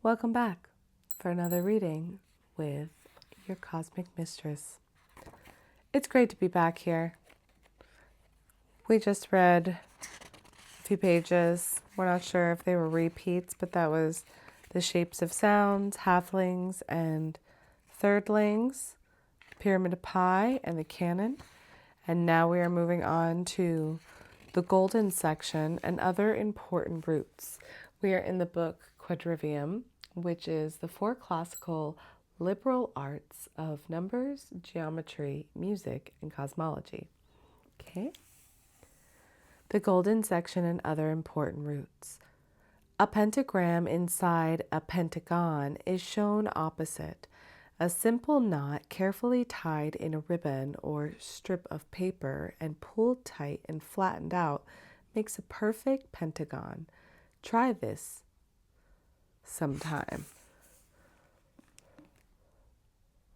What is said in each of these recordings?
Welcome back for another reading with your Cosmic Mistress. It's great to be back here. We just read a few pages. We're not sure if they were repeats, but that was the shapes of sounds, halflings and thirdlings, pyramid of pi, and the canon. And now we are moving on to the golden section and other important roots. We are in the book Quadrivium, which is the 4 classical liberal arts of numbers, geometry, music, and cosmology. Okay? The golden section and other important roots. A pentagram inside a pentagon is shown opposite. A simple knot carefully tied in a ribbon or strip of paper and pulled tight and flattened out makes a perfect pentagon. Try this sometime.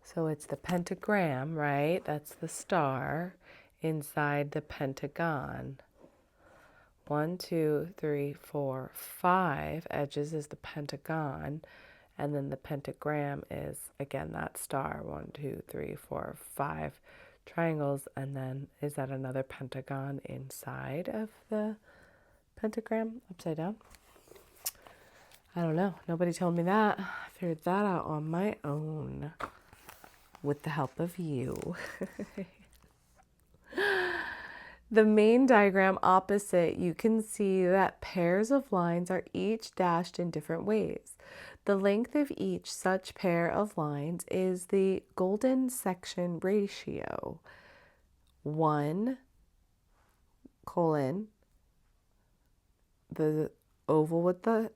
So it's the pentagram, right? That's the star inside the pentagon. 1, 2, 3, 4, 5 edges is the pentagon. And then the pentagram is, again, that star. 1, 2, 3, 4, 5 triangles. And then is that another pentagon inside of the pentagram, upside down? I don't know. Nobody told me that. I figured that out on my own with the help of you. The main diagram opposite, you can see that pairs of lines are each dashed in different ways. The length of each such pair of lines is the golden section ratio. 1, the oval with the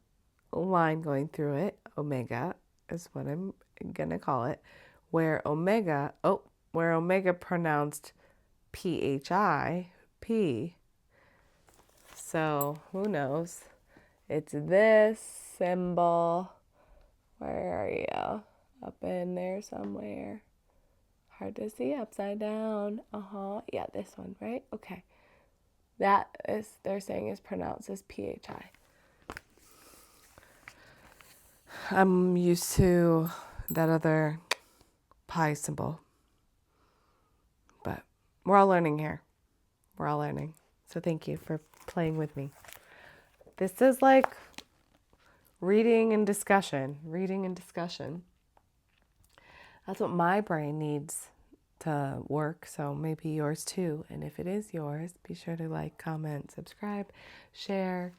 line going through it, omega is what I'm going to call it, where omega pronounced PHI, P. So who knows? It's this symbol. Where are you? Up in there somewhere. Hard to see upside down. Yeah, this one, right? Okay. That is, they're saying, is pronounced as PHI. I'm used to that other pi symbol. But we're all learning here. We're all learning. So thank you for playing with me. This is like reading and discussion. That's what my brain needs to work, so maybe yours too. And if it is yours, be sure to like, comment, subscribe, share,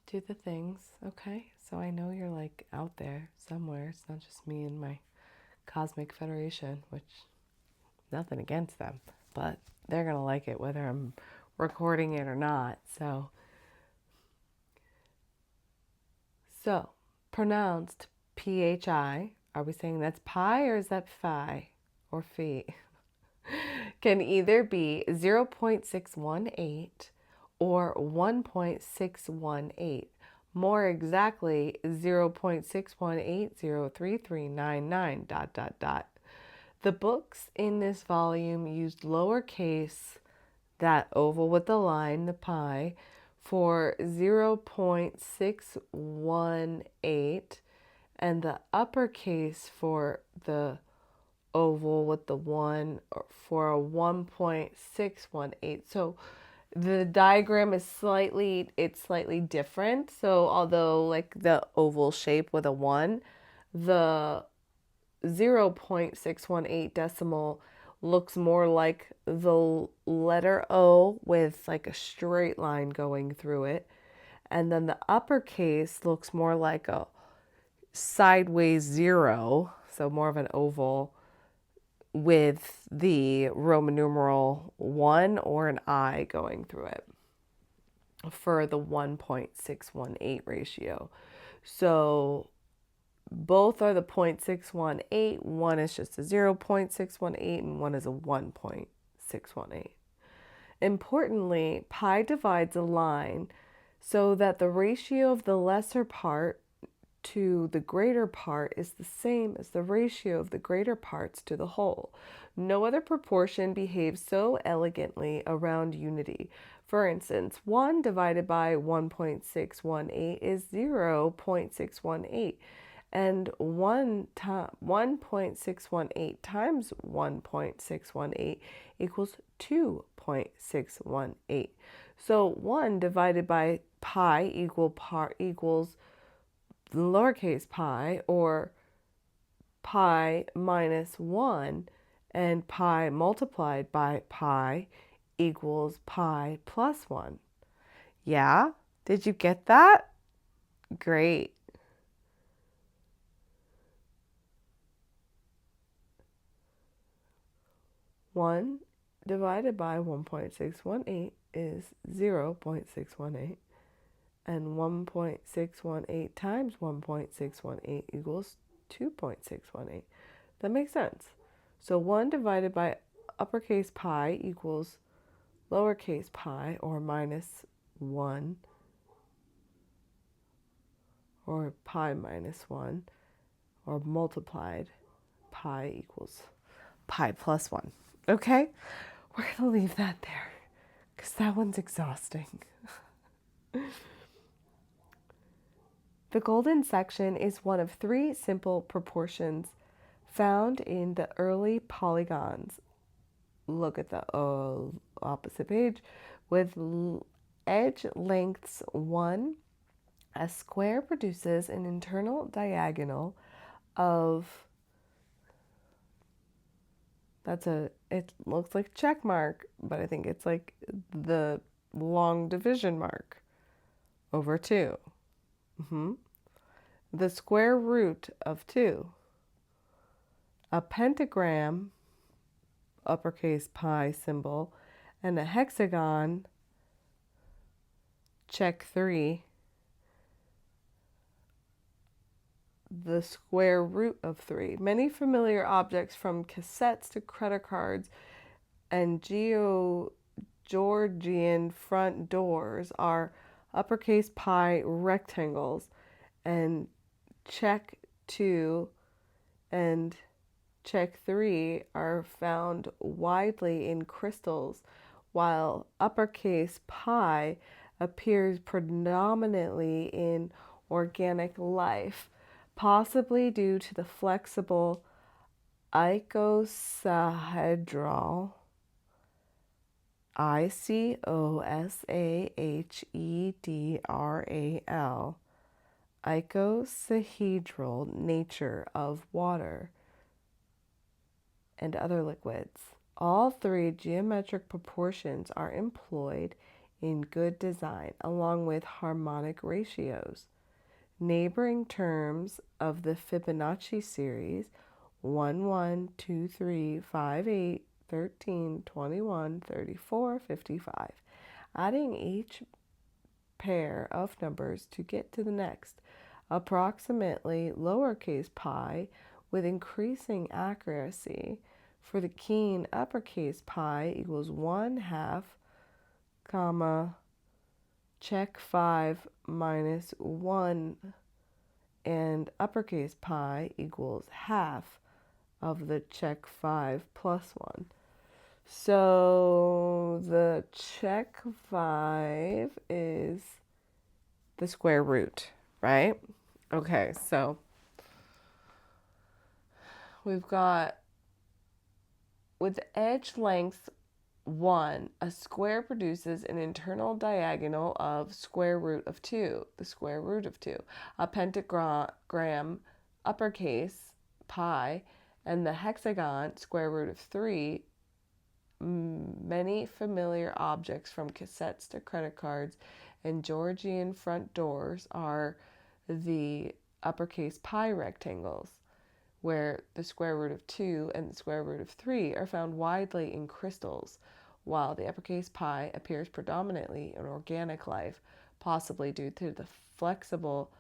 do the things, okay? So I know you're like out there somewhere. It's not just me and my Cosmic Federation, which nothing against them, but they're gonna like it whether I'm recording it or not. So pronounced PHI. Are we saying that's pi or is that phi or phi? Can either be 0.618 or 1.618. More exactly, 0.6180339. The books in this volume used lowercase, that oval with the line, the pi, for 0.618, and the uppercase for the oval with the 1 for a 1.618. So the diagram is slightly different. So although like the oval shape with a 1, the 0.618 decimal looks more like the letter O with like a straight line going through it. And then the uppercase looks more like a sideways 0, so more of an oval with the Roman numeral 1 or an I going through it for the 1.618 ratio. So both are the 0.618. One is just a 0.618 and one is a 1.618. Importantly, pi divides a line so that the ratio of the lesser part to the greater part is the same as the ratio of the greater parts to the whole. No other proportion behaves so elegantly around unity. For instance, 1 divided by 1.618 is 0.618, and 1.618 times 1.618 equals 2.618. So 1 divided by pi equals lowercase pi, or pi minus 1, and pi multiplied by pi equals pi plus 1. Yeah? Did you get that? Great. One divided by 1.618 is 0.618, and 1.618 times 1.618 equals 2.618. That makes sense. So 1 divided by uppercase pi equals lowercase pi, or minus 1, or pi minus 1, or multiplied pi equals pi plus 1. Okay? We're going to leave that there because that one's exhausting. The golden section is one of 3 simple proportions found in the early polygons. Look at the opposite page. With edge lengths 1, a square produces an internal diagonal of, it looks like check mark, but I think it's like the long division mark over 2. The square root of 2. A pentagram, uppercase pi symbol, and a hexagon, check 3, the square root of 3. Many familiar objects, from cassettes to credit cards and Georgian front doors, are uppercase pi rectangles, and check 2 and check 3 are found widely in crystals, while uppercase pi appears predominantly in organic life, possibly due to the flexible icosahedral, icosahedral, icosahedral nature of water and other liquids. All 3 geometric proportions are employed in good design, along with harmonic ratios. Neighboring terms of the Fibonacci series, 1, 1, 2, 3, 5, 8, 13, 21, 34, 55. Adding each pair of numbers to get to the next, approximately lowercase pi, with increasing accuracy. For the keen, uppercase pi equals 1/2, comma, check 5 minus 1, and uppercase pi equals half of the check 5 plus 1. So the check 5 is the square root, right? Okay, so we've got, with edge length 1, a square produces an internal diagonal of square root of 2, the square root of 2. A pentagram, uppercase pi, and the hexagon, square root of 3. Many familiar objects, from cassettes to credit cards and Georgian front doors, are the uppercase pi rectangles, where the square root of 2 and the square root of 3 are found widely in crystals, while the uppercase pi appears predominantly in organic life, possibly due to the flexible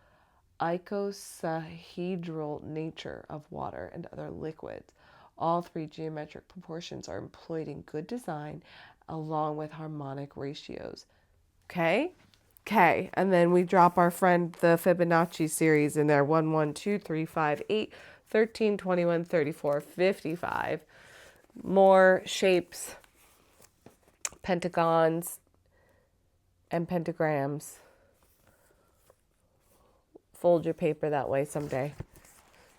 icosahedral nature of water and other liquids. All 3 geometric proportions are employed in good design, along with harmonic ratios. Okay? Okay, and then we drop our friend the Fibonacci series in there. 1, 1, 2, 3, 5, 8, 13, 21, 34, 55. More shapes, pentagons, and pentagrams. Fold your paper that way someday.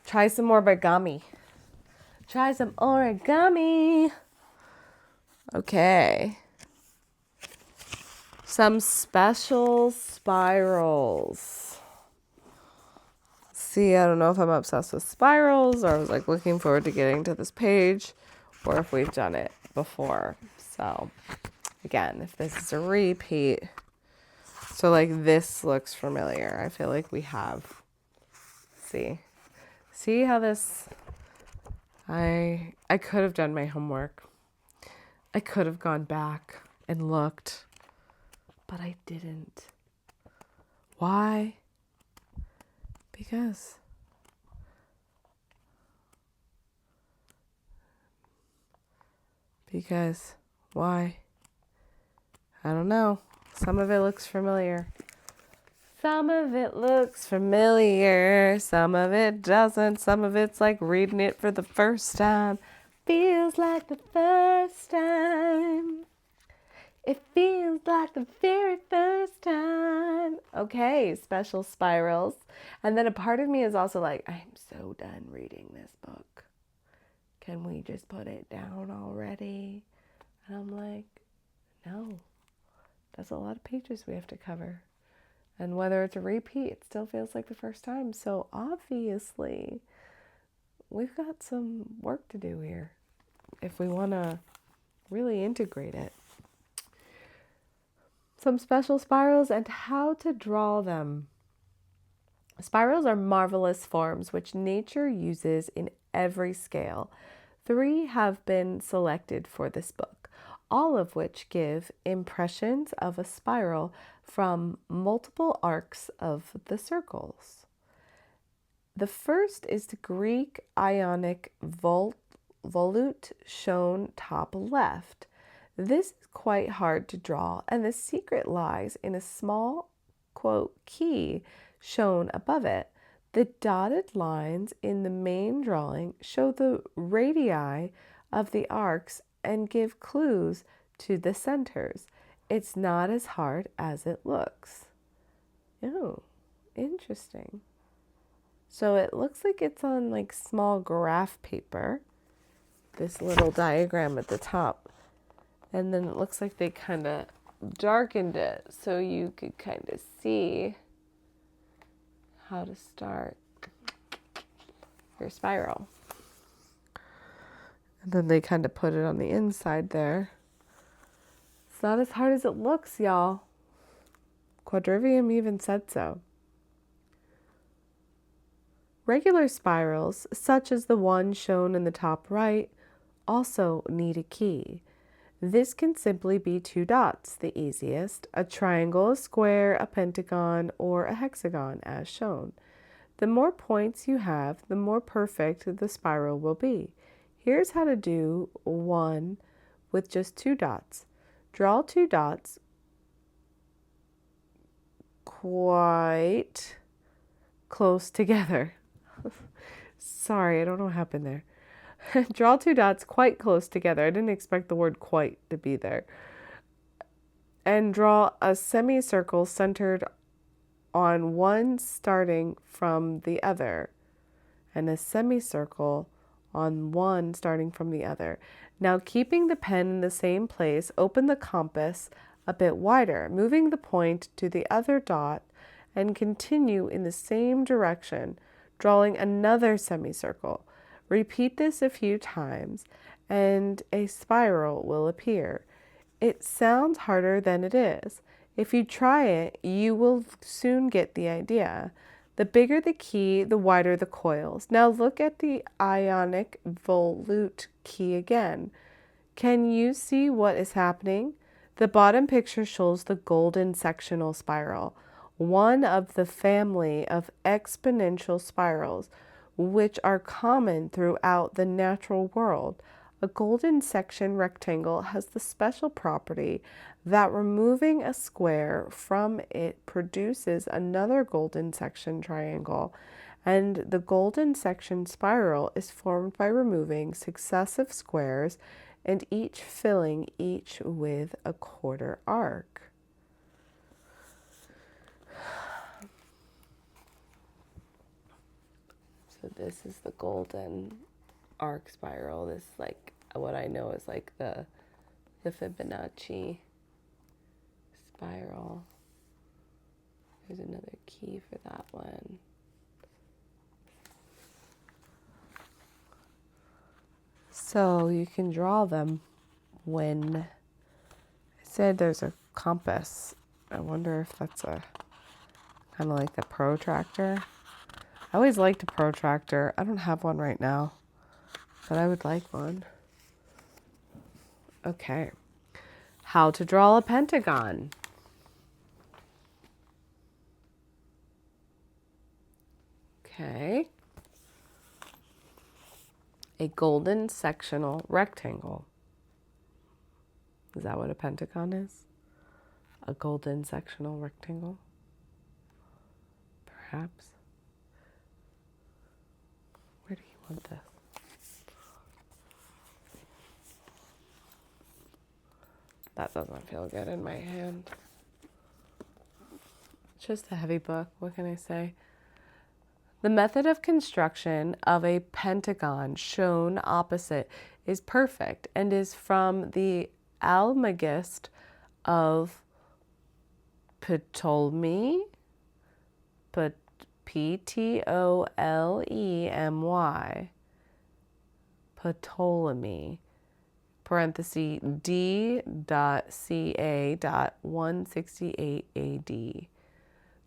Try some more origami. Try some origami. Okay. Some special spirals. See, I don't know if I'm obsessed with spirals or I was like looking forward to getting to this page or if we've done it before. So again, if this is a repeat, so like this looks familiar. I feel like we have. See how this, I could have done my homework. I could have gone back and looked, but I didn't. Why? Because why? I don't know. Some of it looks familiar. Some of it looks familiar. Some of it doesn't. Some of it's like reading it for the first time. Feels like the first time. It feels like the very first time. Okay, special spirals. And then a part of me is also like, I'm so done reading this book. Can we just put it down already? And I'm like, no. That's a lot of pages we have to cover. And whether it's a repeat, it still feels like the first time. So obviously, we've got some work to do here if we want to really integrate it. Some special spirals and how to draw them. Spirals are marvelous forms which nature uses in every scale. 3 have been selected for this book, all of which give impressions of a spiral from multiple arcs of the circles. The first is the Greek Ionic volute shown top left. This is quite hard to draw, and the secret lies in a small, quote, key shown above it. The dotted lines in the main drawing show the radii of the arcs and give clues to the centers. It's not as hard as it looks. Oh, interesting. So it looks like it's on like small graph paper, this little diagram at the top. And then it looks like they kind of darkened it so you could kind of see how to start your spiral. And then they kind of put it on the inside there. It's not as hard as it looks, y'all. Quadrivium even said so. Regular spirals, such as the one shown in the top right, also need a key. This can simply be 2 dots, the easiest, a triangle, a square, a pentagon, or a hexagon, as shown. The more points you have, the more perfect the spiral will be. Here's how to do one with just 2 dots. Draw 2 dots quite close together. Sorry, I don't know what happened there. Draw 2 dots quite close together. I didn't expect the word quite to be there. And draw a semicircle centered on one starting from the other. And a semicircle on one starting from the other. Now, keeping the pen in the same place, open the compass a bit wider, moving the point to the other dot, and continue in the same direction, drawing another semicircle. Repeat this a few times, and a spiral will appear. It sounds harder than it is. If you try it, you will soon get the idea. The bigger the key, the wider the coils. Now look at the Ionic volute key again. Can you see what is happening? The bottom picture shows the golden sectional spiral, one of the family of exponential spirals, which are common throughout the natural world. A golden section rectangle has the special property that removing a square from it produces another golden section triangle, and the golden section spiral is formed by removing successive squares and each filling each with a quarter arc. So this is the golden arc spiral. This is like what I know is like the Fibonacci spiral. There's another key for that one. So you can draw them when I said there's a compass. I wonder if that's a kind of like the protractor. I always liked a protractor. I don't have one right now, but I would like one. Okay. How to draw a pentagon. Okay. A golden sectional rectangle. Is that what a pentagon is? A golden sectional rectangle? Perhaps. Where do you want this? That doesn't feel good in my hand. It's just a heavy book. What can I say? The method of construction of a pentagon shown opposite is perfect and is from the Almagest of Ptolemy, Ptolemy, Ptolemy, parenthesis D.ca.168 AD.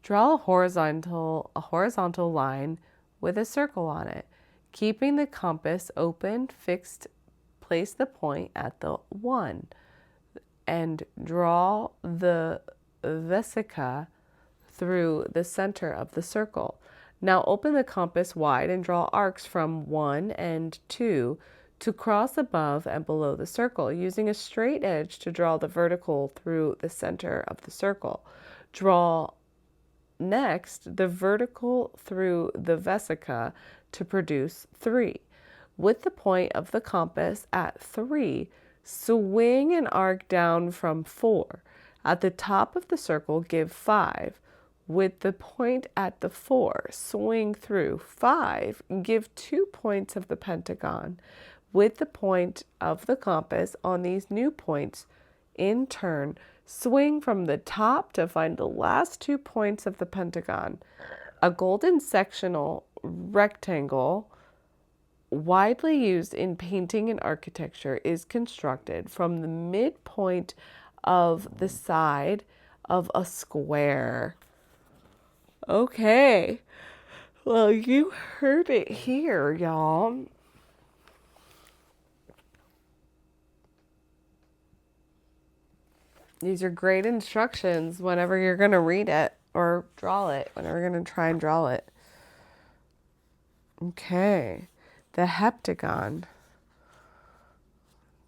Draw a horizontal line with a circle on it. Keeping the compass open, fixed, place the point at the 1 and draw the vesica through the center of the circle. Now open the compass wide and draw arcs from 1 and 2 to cross above and below the circle, using a straight edge to draw the vertical through the center of the circle. Draw next the vertical through the vesica to produce 3. With the point of the compass at 3, swing an arc down from 4. At the top of the circle, give 5. With the point at the 4, swing through 5, give 2 points of the pentagon. With the point of the compass on these new points, in turn, swing from the top to find the last 2 points of the pentagon. A golden sectional rectangle, widely used in painting and architecture, is constructed from the midpoint of the side of a square. Okay, well, you heard it here, y'all. These are great instructions whenever you're going to read it or draw it, whenever you're going to try and draw it. Okay, the heptagon.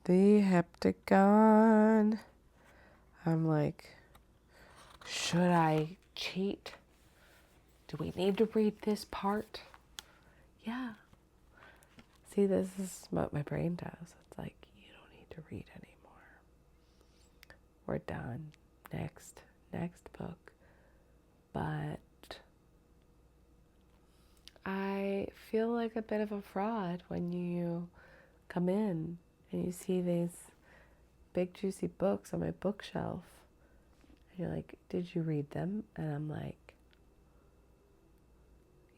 The heptagon. I'm like, should I cheat? Do we need to read this part? Yeah. See, this is what my brain does. It's like, you don't need to read anymore. We're done. Next book. But I feel like a bit of a fraud when you come in and you see these big juicy books on my bookshelf. And you're like, did you read them? And I'm like,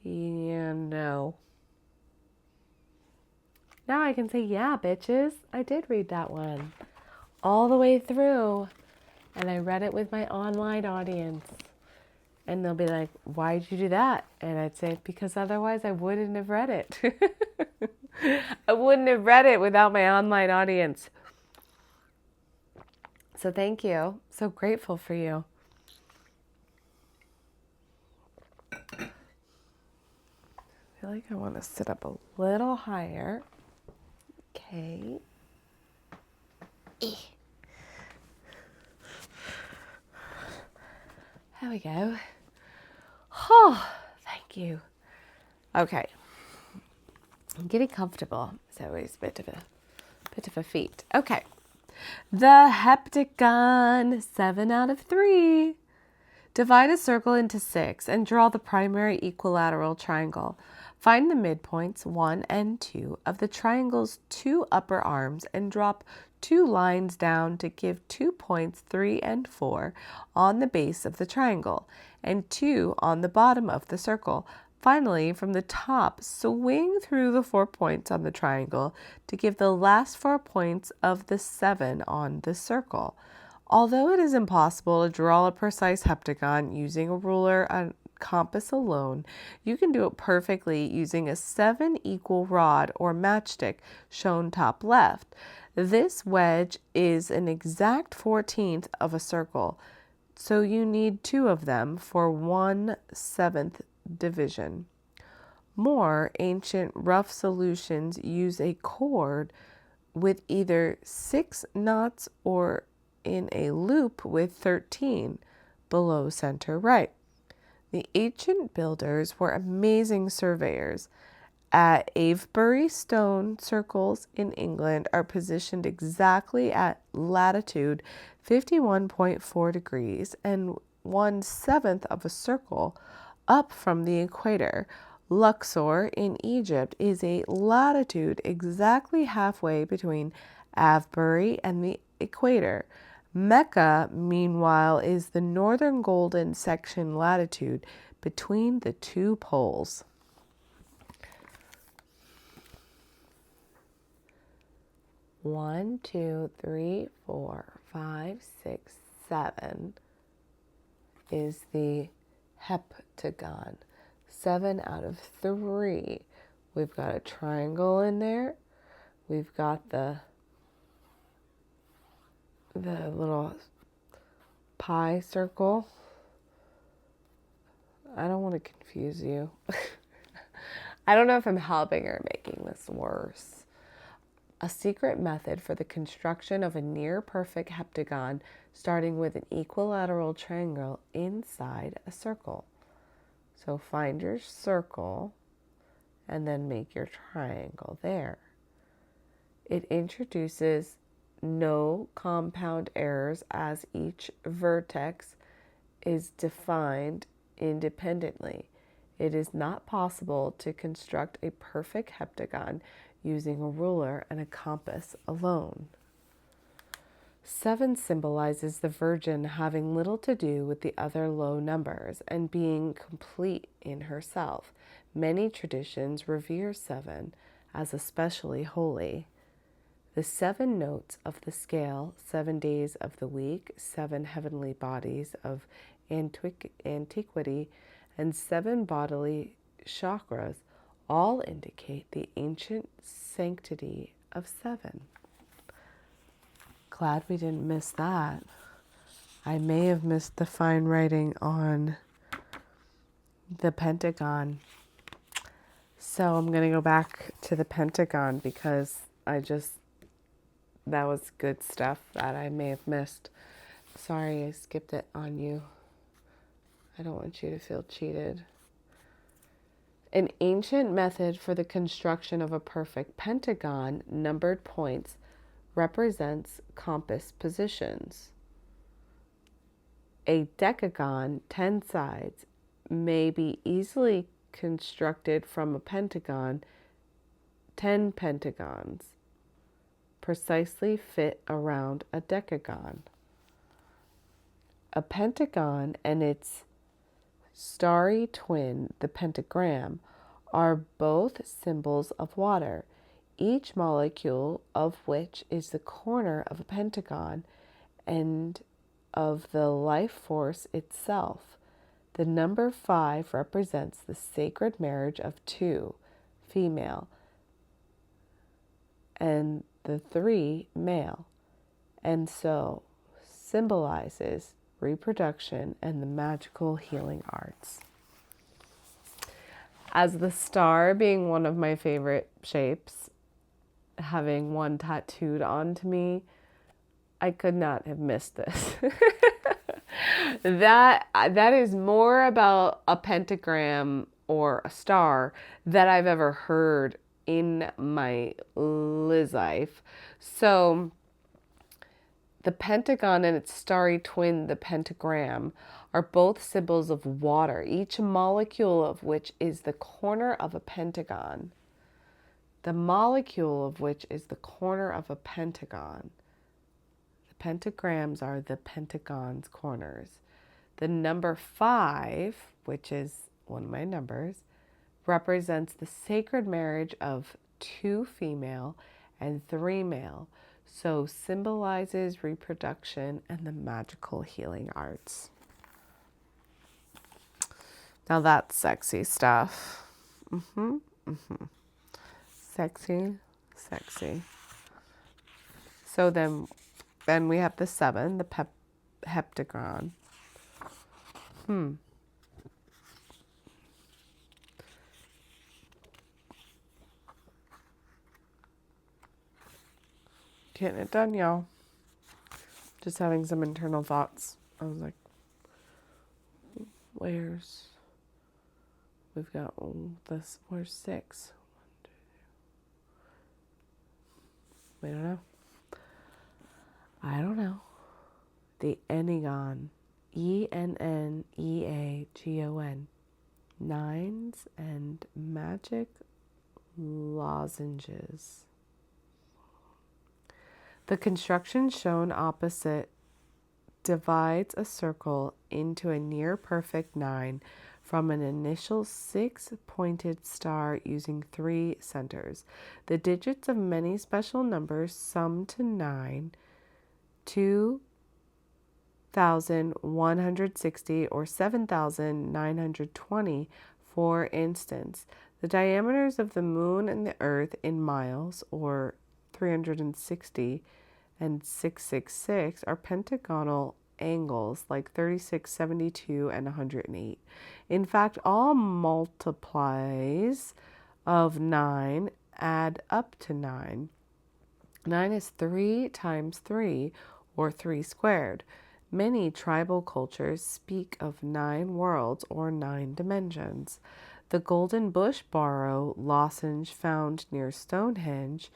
yeah, no. Now I can say, yeah, bitches, I did read that one all the way through. And I read it with my online audience. And they'll be like, why'd you do that? And I'd say, because otherwise I wouldn't have read it. I wouldn't have read it without my online audience. So thank you. So grateful for you. I feel like I want to sit up a little higher. Okay. There we go. Oh, thank you. Okay. I'm getting comfortable. It's always a bit of a feat. Okay. The heptagon, 7 out of 3. Divide a circle into 6 and draw the primary equilateral triangle. Find the midpoints 1 and 2 of the triangle's 2 upper arms and drop 2 lines down to give 2 points 3 and 4 on the base of the triangle and 2 on the bottom of the circle. Finally, from the top, swing through the 4 points on the triangle to give the last 4 points of the 7 on the circle. Although it is impossible to draw a precise heptagon using a ruler and compass alone, you can do it perfectly using a 7 equal rod or matchstick shown top left. This wedge is an exact 14th of a circle, so you need 2 of them for 1/7 division. More ancient rough solutions use a cord with either 6 knots or in a loop with 13 below center right. The ancient builders were amazing surveyors. At Avebury, stone circles in England are positioned exactly at latitude 51.4 degrees and 1/7 of a circle up from the equator. Luxor in Egypt is a latitude exactly halfway between Avebury and the equator. Mecca, meanwhile, is the northern golden section latitude between the 2 poles. One, 2, 3, 4, 5, 6, 7 is the heptagon. 7 out of 3. We've got a triangle in there. We've got the little pie circle. I don't want to confuse you. I don't know if I'm helping or making this worse. A secret method for the construction of a near-perfect heptagon, starting with an equilateral triangle inside a circle. So find your circle and then make your triangle there. It introduces no compound errors as each vertex is defined independently. It is not possible to construct a perfect heptagon using a ruler and a compass alone. 7 symbolizes the Virgin having little to do with the other low numbers and being complete in herself. Many traditions revere 7 as especially holy. The 7 notes of the scale, 7 days of the week, 7 heavenly bodies of antiquity, and 7 bodily chakras all indicate the ancient sanctity of 7. Glad we didn't miss that. I may have missed the fine writing on the Pentagon. So I'm going to go back to the Pentagon because that was good stuff that I may have missed. Sorry, I skipped it on you. I don't want you to feel cheated. An ancient method for the construction of a perfect pentagon, numbered points, represents compass positions. A decagon, 10 sides, may be easily constructed from a pentagon. 10 pentagons precisely fit around a decagon. A pentagon and its starry twin, the pentagram, are both symbols of water, each molecule of which is the corner of a pentagon and of the life force itself. The number 5 represents the sacred marriage of 2, female, and the 3, male, and so symbolizes reproduction and the magical healing arts. As the star being one of my favorite shapes, having one tattooed onto me, I could not have missed this. That is more about a pentagram or a star that I've ever heard in my life. So the pentagon and its starry twin, the pentagram, are both symbols of water, each molecule of which is the corner of a pentagon. The molecule of which is the corner of a pentagon. The pentagrams are the pentagon's corners. The number 5, which is one of my numbers, represents the sacred marriage of 2 female and 3 male, so symbolizes reproduction and the magical healing arts. Now that's sexy stuff. Sexy, sexy. So then we have the 7, the heptagon. Getting it done, y'all. Just having some internal thoughts. I was like, we've got this, where's 6? 1, 2, 3. We don't know. I don't know. The Enneagon. Enneagon. 9s and magic lozenges. The construction shown opposite divides a circle into a near perfect 9 from an initial 6-pointed star using 3 centers. The digits of many special numbers sum to 9, 2,160 or 7,920, for instance. The diameters of the moon and the earth in miles, or 360 and 666, are pentagonal angles like 36, 72, and 108. In fact, all multiplies of 9 add up to 9. 9 is 3 times 3, or 3 squared. Many tribal cultures speak of 9 worlds or 9 dimensions. The golden bush barrow lozenge found near Stonehenge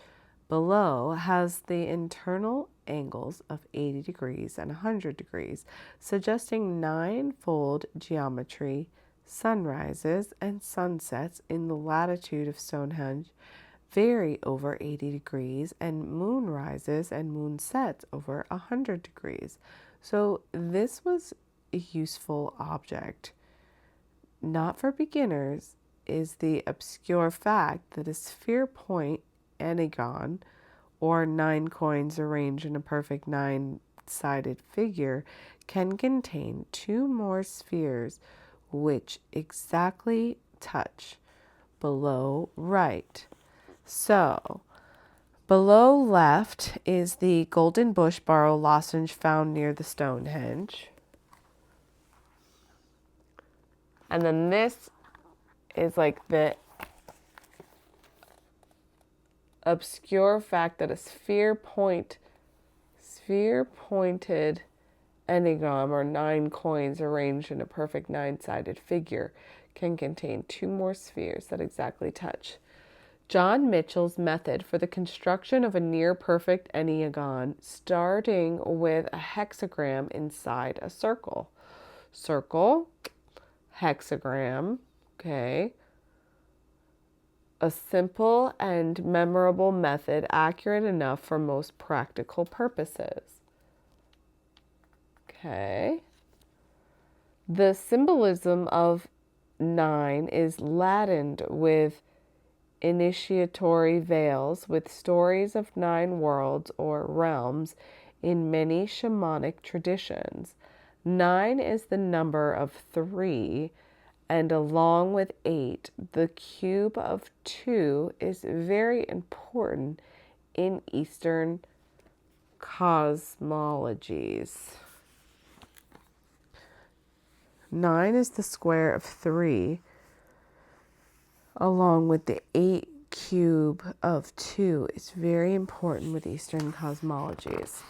below has the internal angles of 80 degrees and 100 degrees, suggesting 9-fold geometry. Sunrises and sunsets in the latitude of Stonehenge vary over 80 degrees, and moon rises and moon sets over 100 degrees. So this was a useful object. Not for beginners is the obscure fact that a sphere point Enneagon, or 9 coins arranged in a perfect 9-sided figure, can contain 2 more spheres which exactly touch below right. So, below left is the golden bush barrow lozenge found near the Stonehenge. And then this is like the obscure fact that a sphere-pointed enneagram, or 9 coins arranged in a perfect 9-sided figure, can contain 2 more spheres that exactly touch. John Mitchell's method for the construction of a near-perfect enneagon, starting with a hexagram inside a circle. Circle, hexagram, okay. A simple and memorable method, accurate enough for most practical purposes. Okay. The symbolism of 9 is ladened with initiatory veils with stories of 9 worlds or realms in many shamanic traditions. 9 is the number of 3, and along with 8, the cube of 2 is very important in Eastern cosmologies. 9 is the square of 3, along with the 8 cube of 2 is very important with Eastern cosmologies.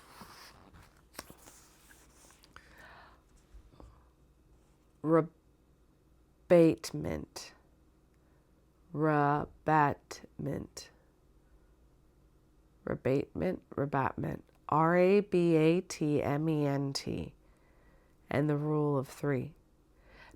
Rabatment. Rabatment. Rabatment. Rabatment. Rabatment. And the rule of 3.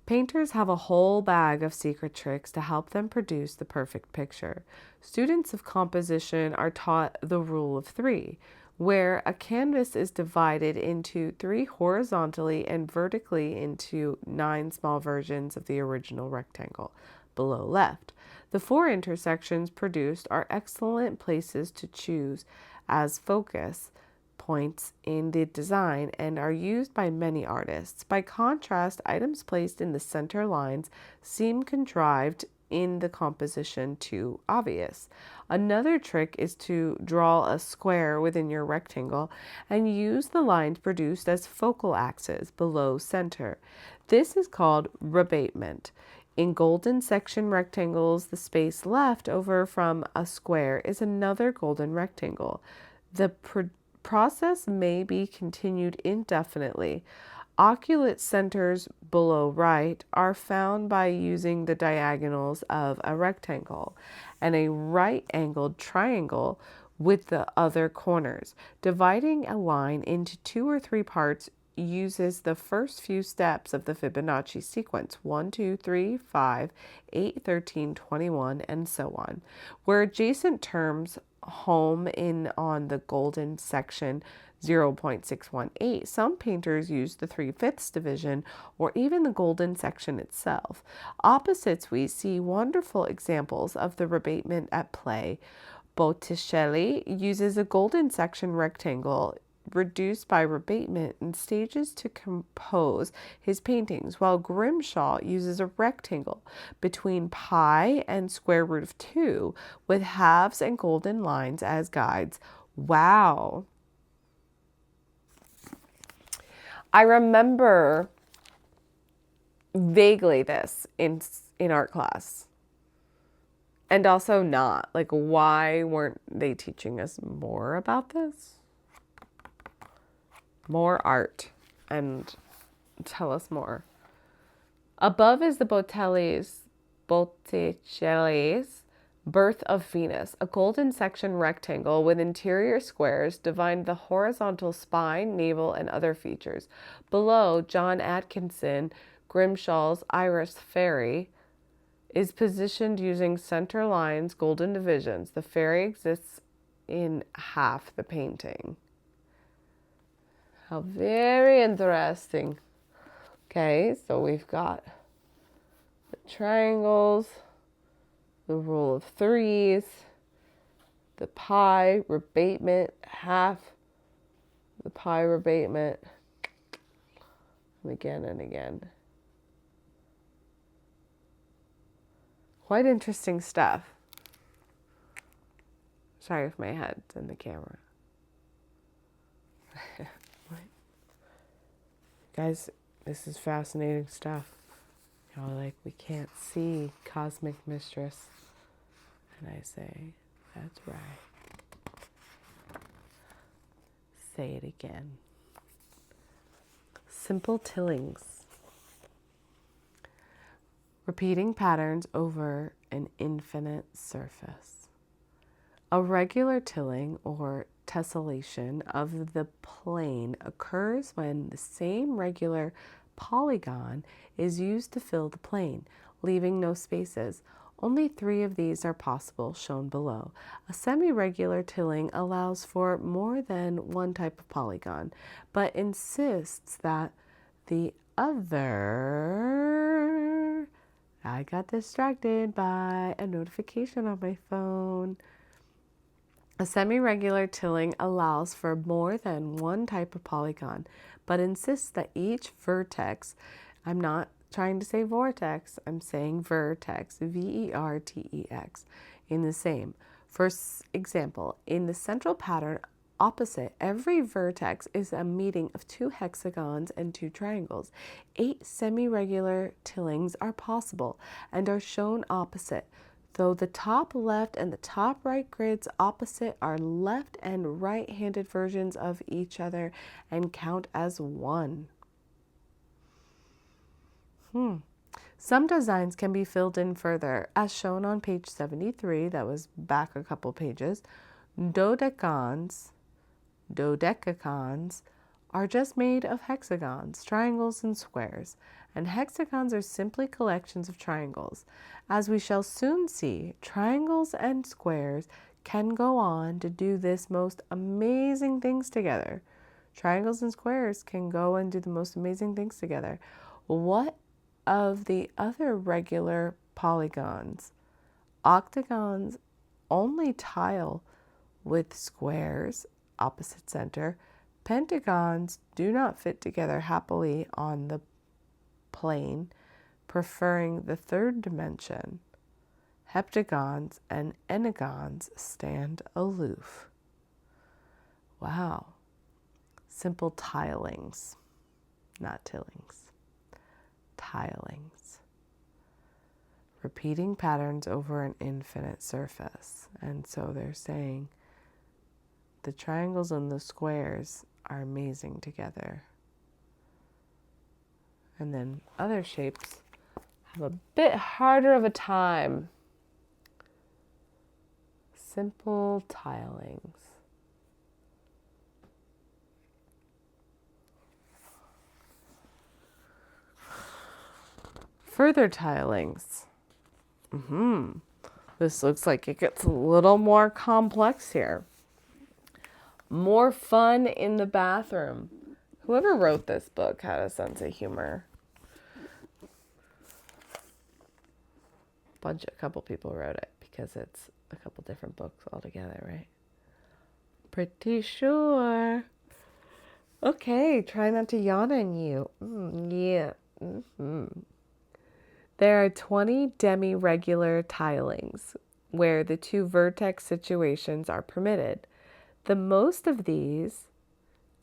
Painters have a whole bag of secret tricks to help them produce the perfect picture. Students of composition are taught the rule of 3, where a canvas is divided into 3 horizontally and vertically into 9 small versions of the original rectangle, below left. The 4 intersections produced are excellent places to choose as focus points in the design and are used by many artists. By contrast, items placed in the center lines seem contrived in the composition too obvious. Another trick is to draw a square within your rectangle and use the lines produced as focal axes below center. This is called rabatment. In golden section rectangles, the space left over from a square is another golden rectangle. The process may be continued indefinitely. Oculate centers below right are found by using the diagonals of a rectangle and a right-angled triangle with the other corners. Dividing a line into 2 or 3 parts uses the first few steps of the Fibonacci sequence 1, 2, 3, 5, 8, 13, 21, and so on, where adjacent terms home in on the golden section 0.618. Some painters use the 3/5 division or even the golden section itself. Opposites, we see wonderful examples of the rabatment at play. Botticelli uses a golden section rectangle reduced by rabatment in stages to compose his paintings, while Grimshaw uses a rectangle between pi and square root of 2 with halves and golden lines as guides. Wow. I remember vaguely this in art class. And also not. Like, why weren't they teaching us more about this? More art, and tell us more. Above is the Botticelli's Birth of Venus, a golden section rectangle with interior squares divide the horizontal spine, navel, and other features. Below, John Atkinson Grimshaw's Iris Fairy is positioned using center lines, golden divisions. The fairy exists in half the painting. How very interesting. Okay, so we've got the triangles, the rule of 3s, the pi, rabatment, half, the pi rabatment, again and again. Quite interesting stuff. Sorry if my head's in the camera. Guys, this is fascinating stuff. Y'all like, we can't see Cosmic Mistress. And I say, that's right. Say it again. Simple tillings. Repeating patterns over an infinite surface. A regular tilling or tessellation of the plane occurs when the same regular polygon is used to fill the plane, leaving no spaces. Only 3 of these are possible, shown below. A semi-regular tilling allows for more than one type of polygon, but insists that the other... I got distracted by a notification on my phone. A semi-regular tilling allows for more than one type of polygon, but insists that each vertex, I'm not trying to say vortex, I'm saying vertex, V-E-R-T-E-X, in the same. For example, in the central pattern opposite, every vertex is a meeting of 2 hexagons and 2 triangles. 8 semi-regular tillings are possible and are shown opposite, though the top left and the top right grids opposite are left and right-handed versions of each other and count as one. Some designs can be filled in further, as shown on page 73, that was back a couple pages. Dodecagons are just made of hexagons, triangles, and squares, and hexagons are simply collections of triangles. As we shall soon see, triangles and squares can go on to do this most amazing things together. Triangles and squares can go and do the most amazing things together. What of the other regular polygons? Octagons only tile with squares opposite center. Pentagons do not fit together happily on the plane, preferring the third dimension. Heptagons and enagons stand aloof. Wow. Simple tilings, not tillings. Tilings. Repeating patterns over an infinite surface. And so they're saying the triangles and the squares are amazing together. And then other shapes have a bit harder of a time. Simple tilings. Further tilings. This looks like it gets a little more complex here. More fun in the bathroom. Whoever wrote this book had a sense of humor. A couple people wrote it because it's a couple different books altogether, right? Pretty sure. Okay, try not to yawn on you. Yeah. There are 20 demi-regular tilings where the two vertex situations are permitted. The most of these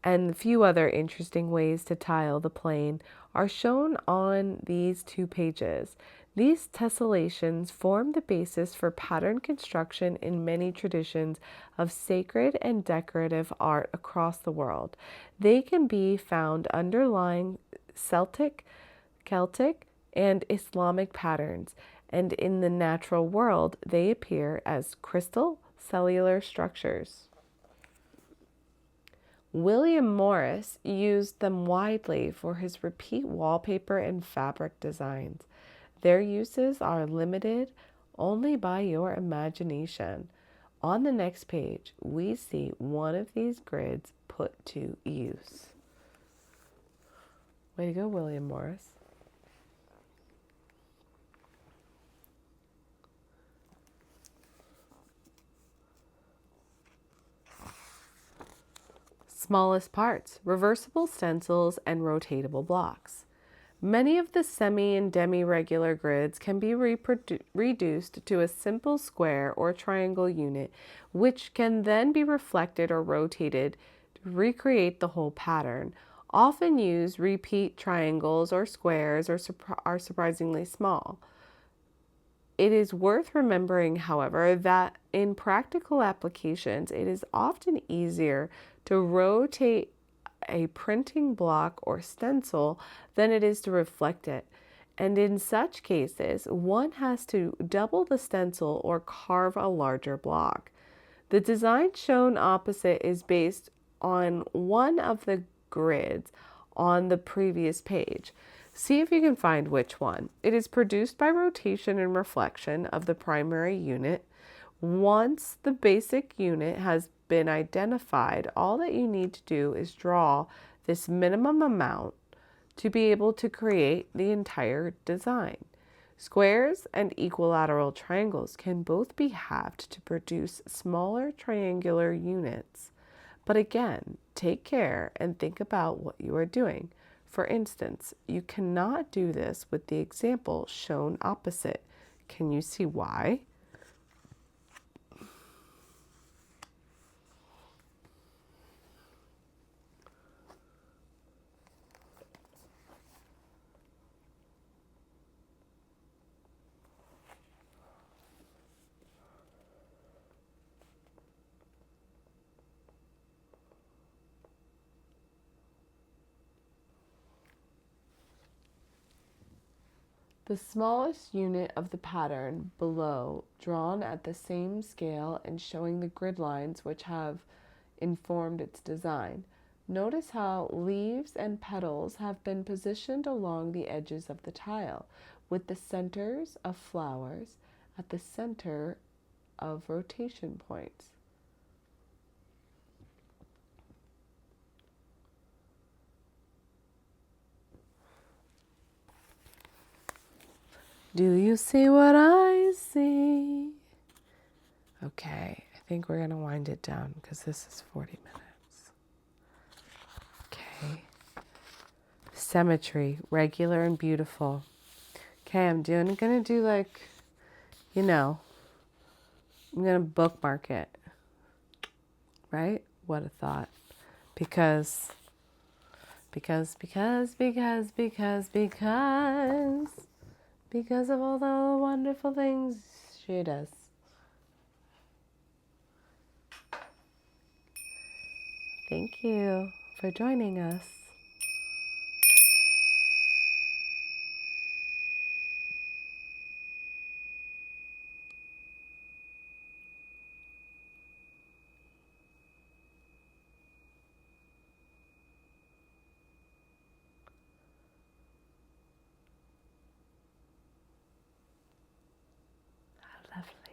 and a few other interesting ways to tile the plane are shown on these 2 pages. These tessellations form the basis for pattern construction in many traditions of sacred and decorative art across the world. They can be found underlying Celtic, and Islamic patterns, and in the natural world, they appear as crystal cellular structures. William Morris used them widely for his repeat wallpaper and fabric designs. Their uses are limited only by your imagination. On the next page, we see one of these grids put to use. Way to go, William Morris. Smallest parts, reversible stencils, and rotatable blocks. Many of the semi and demi-regular grids can be reduced to a simple square or triangle unit, which can then be reflected or rotated to recreate the whole pattern. Often use repeat triangles or squares are surprisingly small. It is worth remembering, however, that in practical applications, it is often easier to rotate a printing block or stencil than it is to reflect it. And in such cases, one has to double the stencil or carve a larger block. The design shown opposite is based on one of the grids on the previous page. See if you can find which one. It is produced by rotation and reflection of the primary unit. Once the basic unit has been identified, all that you need to do is draw this minimum amount to be able to create the entire design. Squares and equilateral triangles can both be halved to produce smaller triangular units. But again, take care and think about what you are doing. For instance, you cannot do this with the example shown opposite. Can you see why? The smallest unit of the pattern below, drawn at the same scale and showing the grid lines which have informed its design. Notice how leaves and petals have been positioned along the edges of the tile, with the centers of flowers at the center of rotation points. Do you see what I see? Okay, I think we're going to wind it down because this is 40 minutes. Okay. Symmetry, regular and beautiful. Okay, I'm going to do like, I'm going to bookmark it. Right? What a thought. Because of all the wonderful things she does. Thank you for joining us. How lovely.